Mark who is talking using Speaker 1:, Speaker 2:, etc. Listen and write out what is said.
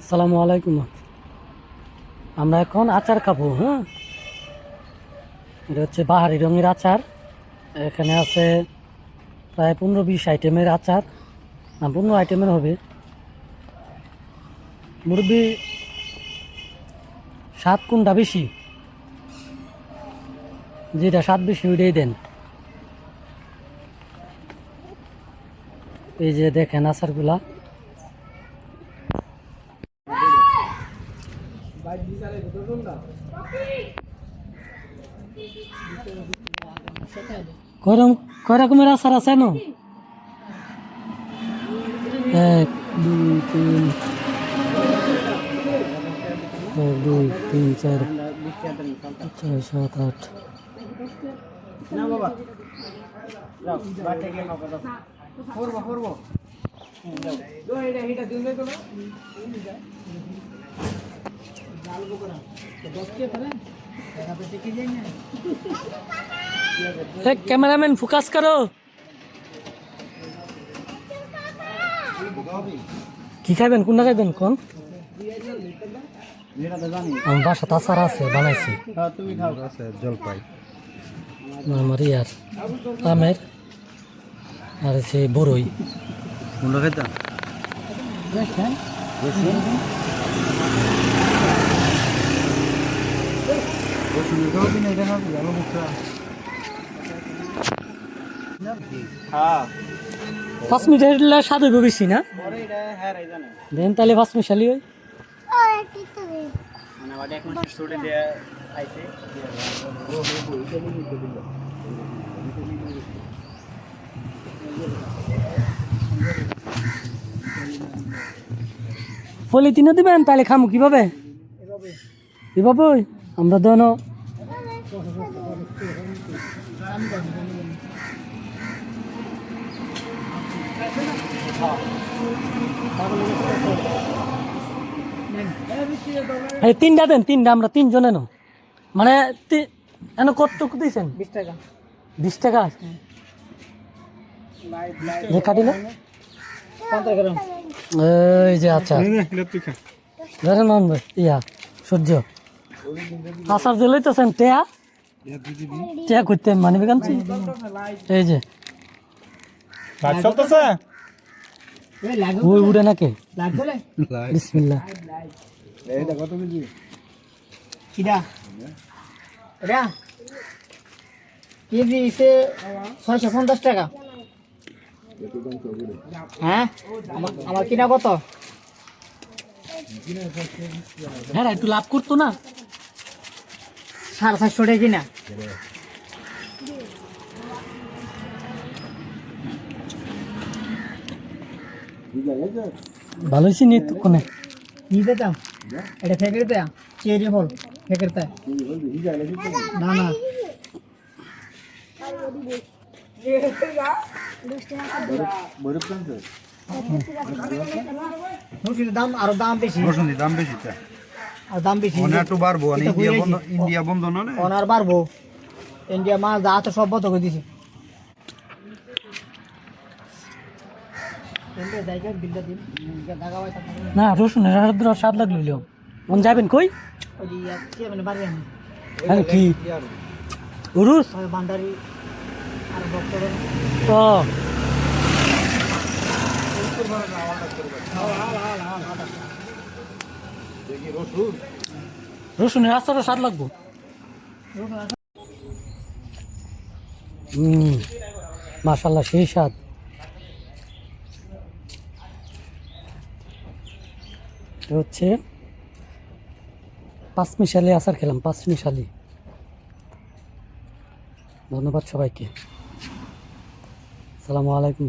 Speaker 1: আসসালামু আলাইকুম। আমরা এখন আচার খাবো। হ্যাঁ, এটা হচ্ছে বাহারি রঙের আচার। এখানে আছে প্রায় 15-20 আইটেমের আচার, না 15 আইটেমের হবে। মুরব্বি স্বাদ কোনটা বেশি? যেটা স্বাদ বেশি ওইটাই দেন। এই যে দেখেন আচারগুলা। কয় রকমের আচার আছে না? 1 2 3 4 7 8। ক্যামেরাম্যান ফোকাস করো। কি খাইবেন, কোনটা খাইবেন কোন? আমার বাসাতে আচার আছে, বানাইছি।
Speaker 2: জলপাই
Speaker 1: আমার ইয়ার আমের আর সে বড়ই।
Speaker 2: কোনটা খাইতাম?
Speaker 1: পাঁচ মিনিটের স্বাদ হইব বেশি না? দেন তাহলে 5 মিশালি ওই পলিথিনও দিবেন, তাহলে খামু কিভাবে? এভাবে আমরা দেন এই 3টা দেন, 3টা আমরা 3 জনে নো, মানে এনে কতটুকু দিয়েছেন? 20 টাকা। 20 টাকা কাটিলে এই যে আচ্ছা ধরেন ইয়া সূর্য আচার যে লইতেছেন টেয়া টেয়া করতে মানিবে কানছি। এই যে ওই উড়ে নাকি বিসমিল্লাহ।
Speaker 3: কেজি 650 টাকা। হ্যাঁ, আমার কিনা কত?
Speaker 1: হ্যাঁ একটু লাভ করতো না?
Speaker 3: 450 টাকা কিনা।
Speaker 1: ভালো হয়েছি নি কোনে
Speaker 3: নিতে দাম এটা ফেকের দেয়া চেরি ফল ফেকের দেয়া না না দাম আরো দাম বেশি,
Speaker 2: দাম বেশি
Speaker 3: আর দাম বেশি
Speaker 2: একটু বাড়বো। ইন্ডিয়া বন্ধ না,
Speaker 3: অনার বাড়বো। ইন্ডিয়া মাছ যা তো সব বন্ধ করে দিছে।
Speaker 1: না রসুনের স্বাদ লাগলো। মন যাবেন কই? হ্যাঁ কি উরুস
Speaker 3: বান্ডারি আর বক্তব্য
Speaker 1: ও রসুনের আচারও স্বাদ লাগবো। মাশাআল্লাহ সেই স্বাদ। হচ্ছে 5 মিশালি আচার খেলাম, 5 মিশালি। ধন্যবাদ সবাইকে। আসসালামু আলাইকুম।